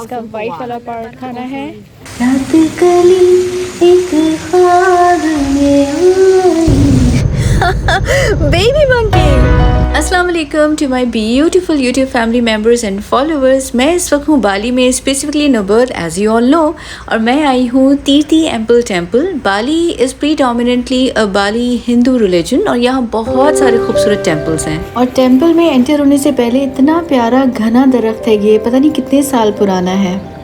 इसका वाइट वाला पार्ट खाना है। रात कली एक ख्वाब में बेबी मंकी। अस्सलाम वालेकुम to my beautiful YouTube family members and followers. मैं इस वक्त हूँ बाली में, स्पेसिफिकली नोबर्ट एज यू ऑल नो, और मैं आई हूँ Tirta Empul temple. Bali is predominantly a Bali Hindu religion और यहाँ बहुत सारे खूबसूरत टेम्पल्स हैं। और टेम्पल में एंटर होने से पहले इतना प्यारा घना दरख्त है, ये पता नहीं कितने साल पुराना है।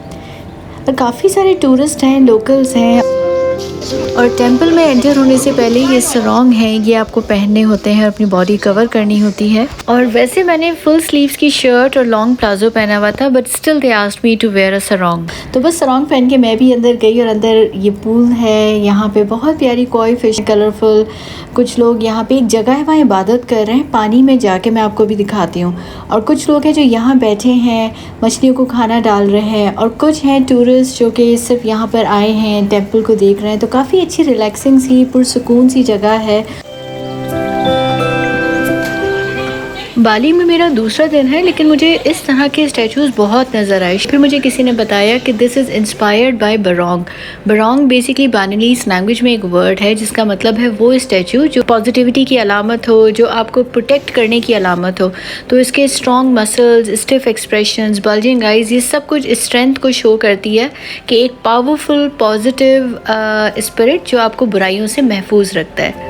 काफ़ी सारे टूरिस्ट हैं, लोकल्स हैं। और टेंपल में एंटर होने से पहले ये सरोंग है, ये आपको पहनने होते हैं, अपनी बॉडी कवर करनी होती है। और वैसे मैंने फुल स्लीव्स की शर्ट और लॉन्ग प्लाजो पहना हुआ था, but still they asked me to wear a sarong. तो बस सरोंग पहन के मैं भी अंदर गई और अंदर ये पूल है, यहाँ पे बहुत प्यारी कोई फिश, कलरफुल। कुछ लोग यहाँ पे एक जगह है, वहाँ इबादत कर रहे हैं, पानी में जाके मैं आपको भी दिखाती हूँ। और कुछ लोग हैं जो यहाँ बैठे हैं, मछलियों को खाना डाल रहे हैं, और कुछ हैं टूरिस्ट जो कि सिर्फ यहाँ पर आए हैं, टेंपल को देख रहे हैं। तो काफ़ी अच्छी रिलैक्सिंग सी, पुरसुकून सी जगह है। बाली में मेरा दूसरा दिन है, लेकिन मुझे इस तरह के स्टैचूज़ बहुत नज़र आए। फिर मुझे किसी ने बताया कि this is inspired by barong. Barong basically Balinese language में एक वर्ड है जिसका मतलब है वो स्टैचू जो पॉजिटिविटी की अलामत हो, जो आपको प्रोटेक्ट करने की अलामत हो। तो इसके strong muscles, stiff expressions, bulging eyes, ये सब कुछ स्ट्रेंथ को शो करती है कि एक पावरफुल पॉजिटिव स्पिरिट जो आपको बुराइयों से महफूज रखता है।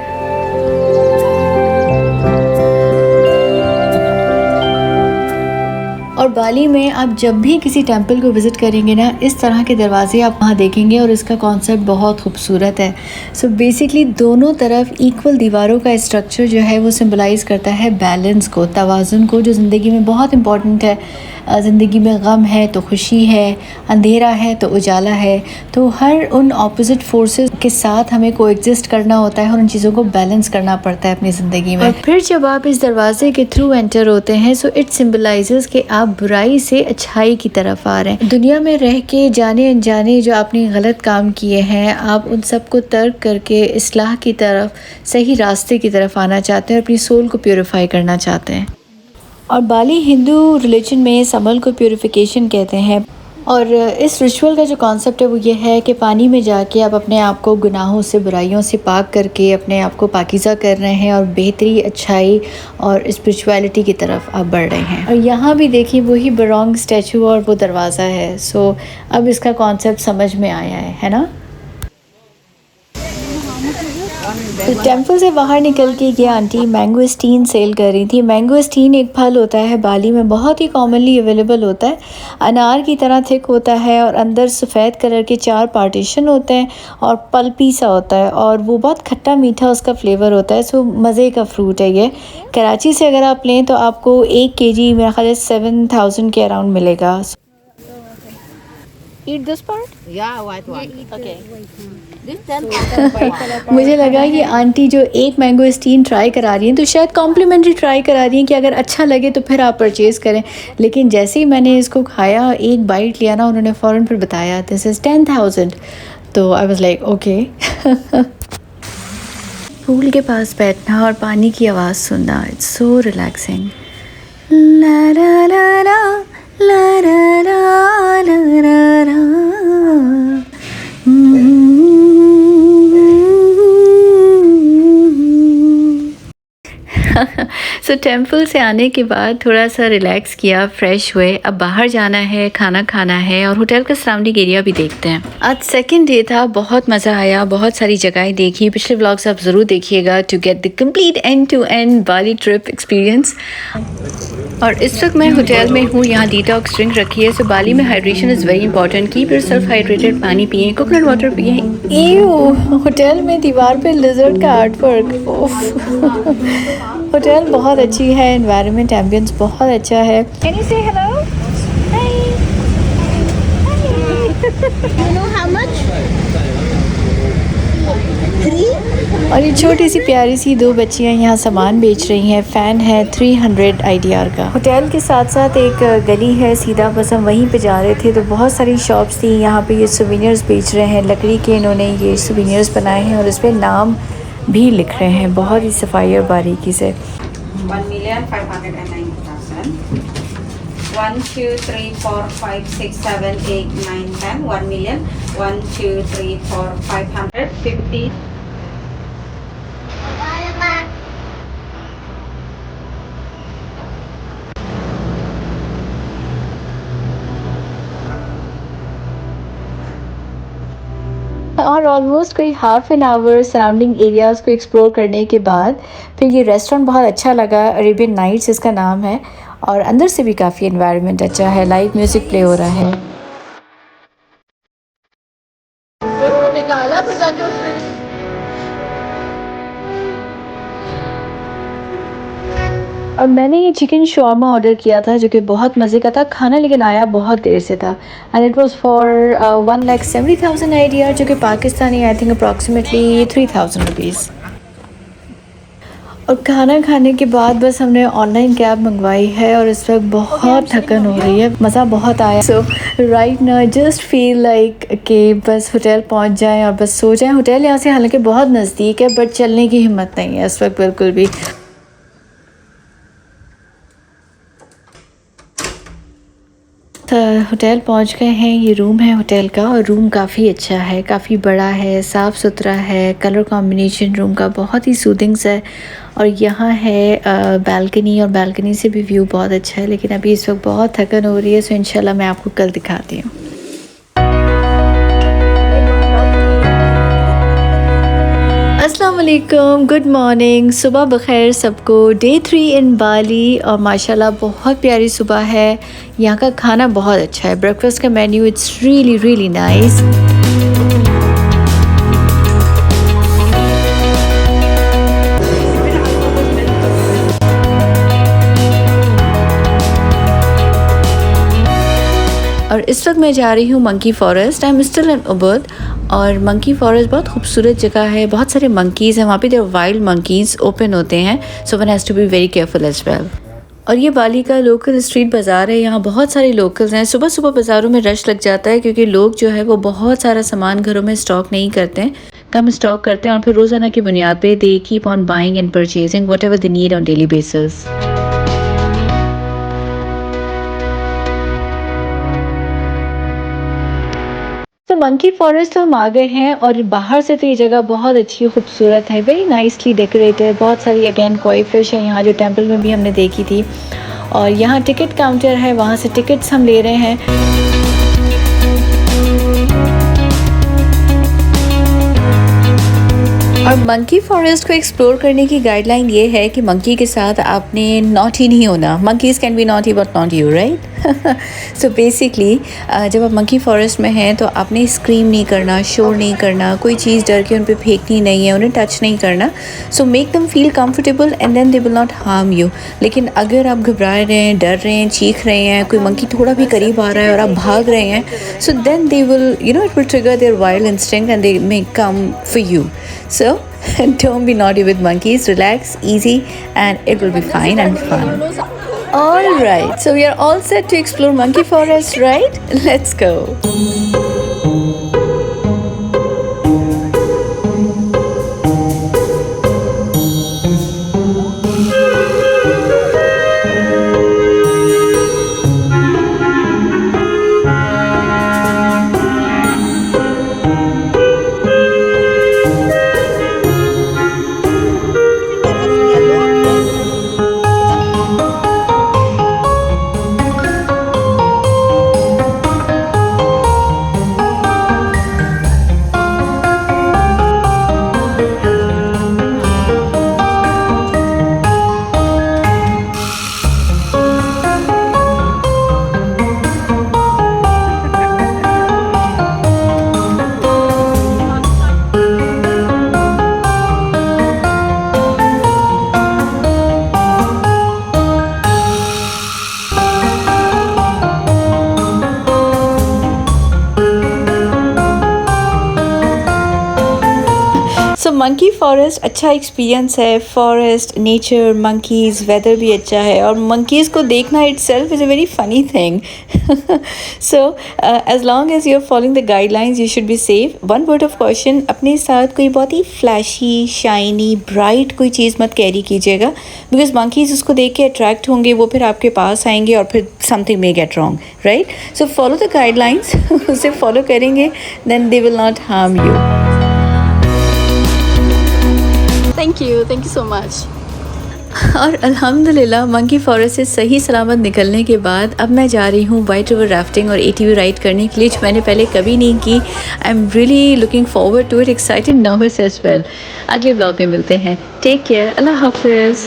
और बाली में आप जब भी किसी टेंपल को विज़िट करेंगे ना, इस तरह के दरवाजे आप वहाँ देखेंगे और इसका कॉन्सेप्ट बहुत खूबसूरत है। सो बेसिकली दोनों तरफ इक्वल दीवारों का स्ट्रक्चर जो है वो सिंबलाइज़ करता है बैलेंस को, तवाज़ुन को, जो ज़िंदगी में बहुत इम्पॉर्टेंट है। ज़िंदगी में गम है तो खुशी है, अंधेरा है तो उजाला है। तो हर उन ऑपोजिट फोर्सेस के साथ हमें कोएग्जिस्ट करना होता है और उन चीज़ों को बैलेंस करना पड़ता है अपनी ज़िंदगी में। और फिर जब आप इस दरवाजे के थ्रू एंटर होते हैं, सो इट सिम्बलाइजेस कि आप बुराई से अच्छाई की तरफ आ रहे हैं। दुनिया में रह के जाने अनजाने जो आपने गलत काम किए हैं, आप उन सबको तर्क करके इस्लाह की तरफ, सही रास्ते की तरफ आना चाहते हैं, अपनी सोल को प्योरीफाई करना चाहते हैं। और बाली हिंदू रिलीजन में इस अमल को प्योरीफिकेशन कहते हैं। और इस रिचुअल का जो कॉन्सेप्ट है वो ये है कि पानी में जाके आप अपने आप को गुनाहों से, बुराइयों से पाक करके अपने आप को पाकीज़ा कर रहे हैं और बेहतरी, अच्छाई और स्पिरिचुअलिटी की तरफ आप बढ़ रहे हैं। और यहाँ भी देखिए वही बरोंग स्टैचू और वो दरवाज़ा है। सो अब इसका कॉन्सेप्ट समझ में आया है ना। तो टेंपल से बाहर निकल के ये आंटी मैंगोस्टीन सेल कर रही थी। मैंगोस्टीन एक फल होता है, बाली में बहुत ही कॉमनली अवेलेबल होता है। अनार की तरह थिक होता है और अंदर सफ़ेद कलर के 4 पार्टीशन होते हैं और पल्पी सा होता है और वो बहुत खट्टा मीठा उसका फ्लेवर होता है। सो मज़े का फ्रूट है ये। कराची से अगर आप लें तो आपको 1 kg मेरा ख्याल है 7,000 के अराउंड मिलेगा। Eat this part? Yeah, white one. Okay. This 10%. मुझे लगा कि आंटी जो एक मैंगोस्टीन ट्राई करा रही हैं तो शायद कॉम्प्लीमेंट्री ट्राई करा रही हैं कि अगर अच्छा लगे तो फिर आप परचेज़ करें। लेकिन जैसे ही मैंने इसको खाया, एक बाइट लिया ना, उन्होंने फ़ौरन फिर बताया दिस इज़ 10,000। तो I was like okay. Pool के पास बैठना और पानी की आवाज़ सुनना, इट्स सो रिलैक्सिंग। ला ला ला ला ला ला ला ला ला। सो टेंपल से आने के बाद थोड़ा सा रिलैक्स किया, फ्रेश हुए। अब बाहर जाना है, खाना खाना है और होटल का सराउंडिंग एरिया भी देखते हैं। आज सेकंड डे था, बहुत मज़ा आया, बहुत सारी जगहें देखी। पिछले व्लॉग्स आप ज़रूर देखिएगा to get the complete end to end Bali trip experience. और इस वक्त मैं होटल में हूँ, यहाँ डिटॉक्स ड्रिंक रखी है। सो बाली में hydration is very important. Keep yourself hydrated, पानी पिएँ, कोकोनट वाटर पिएँ। एयू, होटल में दीवार पे लिजर्ड का आर्ट वर्क। होटल बहुत अच्छी है, एनवायरनमेंट, एम्बियंस बहुत अच्छा है। Can you say hello? Hi. You know how much? 3? और ये छोटी सी प्यारी सी 2 बच्चियाँ यहाँ सामान बेच रही हैं। फ़ैन है 300 IDR का। होटल के साथ साथ एक गली है सीधा, बस हम वहीं पे जा रहे थे। तो बहुत सारी शॉप्स थी यहाँ पे, ये सोवेनियर्स बेच रहे हैं। लकड़ी के इन्होंने ये सोवेनियर्स बनाए हैं और इस पर नाम भी लिख रहे हैं बहुत ही सफाई और बारीकी से। 1,590,000. 1 2 3 4 5 6 7 8 9 10 1 million 1 2 3 4 550 और ऑलमोस्ट कोई half an hour surrounding areas को एक्सप्लोर करने के बाद फिर ये रेस्टोरेंट बहुत अच्छा लगा। अरेबियन नाइट्स इसका नाम है और अंदर से भी काफ़ी एनवायरनमेंट अच्छा है, लाइव म्यूज़िक प्ले हो रहा है। और मैंने ये चिकन शॉर्मा ऑर्डर किया था जो कि बहुत मज़े का था खाना, लेकिन आया बहुत देर से था। And it was for 1,70,000 idea, जो कि Pakistani I think approximately 3,000 rupees. और खाना खाने के बाद बस हमने ऑनलाइन कैब मंगवाई है और इस वक्त बहुत थकन हो रही है, मज़ा बहुत आया। So right now just feel like कि बस होटल पहुंच जाएं और बस सो जाएं। होटल यहाँ से हालांकि बहुत नज़दीक है बट चलने की हिम्मत नहीं है इस वक्त बिल्कुल भी। होटल पहुंच गए हैं। ये रूम है होटल का और रूम काफ़ी अच्छा है, काफ़ी बड़ा है, साफ़ सुथरा है। कलर कॉम्बिनेशन रूम का बहुत ही सूदिंग्स है। और यहाँ है बालकनी और बालकनी से भी व्यू बहुत अच्छा है, लेकिन अभी इस वक्त बहुत थकन हो रही है। सो इंशाल्लाह मैं आपको कल दिखाती हूँ। अस्सलाम वालेकुम, गुड मॉर्निंग, सुबह बखैर सबको। डे 3 इन बाली और माशाल्लाह बहुत प्यारी सुबह है। यहाँ का खाना बहुत अच्छा है, ब्रेकफास्ट का menu it's really really nice. और इस वक्त मैं जा रही हूँ monkey forest. I am still in Ubud और मंकी फॉरेस्ट बहुत खूबसूरत जगह है, बहुत सारे मंकीज़ हैं वहाँ पे। देयर वाइल्ड मंकीज़ ओपन होते हैं, so one has to be very careful as well. और ये बाली का लोकल स्ट्रीट बाज़ार है, यहाँ बहुत सारे लोकल्स हैं। सुबह सुबह बाज़ारों में रश लग जाता है क्योंकि लोग जो है वो बहुत सारा सामान घरों में स्टॉक नहीं करते हैं, कम स्टॉक करते हैं और फिर रोज़ाना की बुनियाद पे they keep on buying and purchasing what ever they need on daily basis. तो मंकी फॉरेस्ट हम आ गए हैं और बाहर से तो ये जगह बहुत अच्छी खूबसूरत है, वेरी नाइसली डेकोरेटेड। बहुत सारी अगेन कोई फिश है यहाँ जो टेंपल में भी हमने देखी थी। और यहाँ टिकट काउंटर है, वहाँ से टिकट्स हम ले रहे हैं। और मंकी फॉरेस्ट को एक्सप्लोर करने की गाइडलाइन ये है कि मंकी के साथ आपने नॉटी नहीं होना। Monkeys can be naughty but not you, right? So basically जब आप मंकी फॉरेस्ट में हैं तो आपने स्क्रीम नहीं करना, शोर नहीं करना, कोई चीज़ डर के उन पे फेंकनी नहीं है, उन्हें टच नहीं करना। So make them feel comfortable and then they will not harm you. लेकिन अगर आप घबरा रहे हैं, डर रहे हैं, चीख रहे हैं, कोई मंकी थोड़ा भी करीब आ रहा है और आप भाग रहे हैं, so then they will it will trigger their wild instinct and they may come for you. So don't be naughty with monkeys, relax, easy, and it will be fine and fun. All right, so we are all set to explore Monkey Forest, right? Let's go. Monkey forest अच्छा experience है, forest, nature, monkeys, weather भी अच्छा है और monkeys को देखना itself is a very funny thing. So as long as you are following the guidelines you should be safe. One word of caution, अपने साथ कोई बहुत ही फ्लैशी, शाइनी, ब्राइट कोई चीज़ मत कैरी कीजिएगा, बिकॉज मंकीज़ उसको देख के अट्रैक्ट होंगे, वो फिर आपके पास आएंगे और फिर something may get wrong, right? So follow the guidelines. उसे फॉलो करेंगे then they will not harm you. Thank you so much. और अल्हम्दुलिल्लाह मंकी फॉरेस्ट से सही सलामत निकलने के बाद अब मैं जा रही हूँ वाइट रिवर राफ्टिंग और ATV राइड करने के लिए, जो मैंने पहले कभी नहीं की. I am really looking forward to it, excited, nervous as well. अगले ब्लॉग में मिलते हैं. Take care. अल्लाह हाफिज़.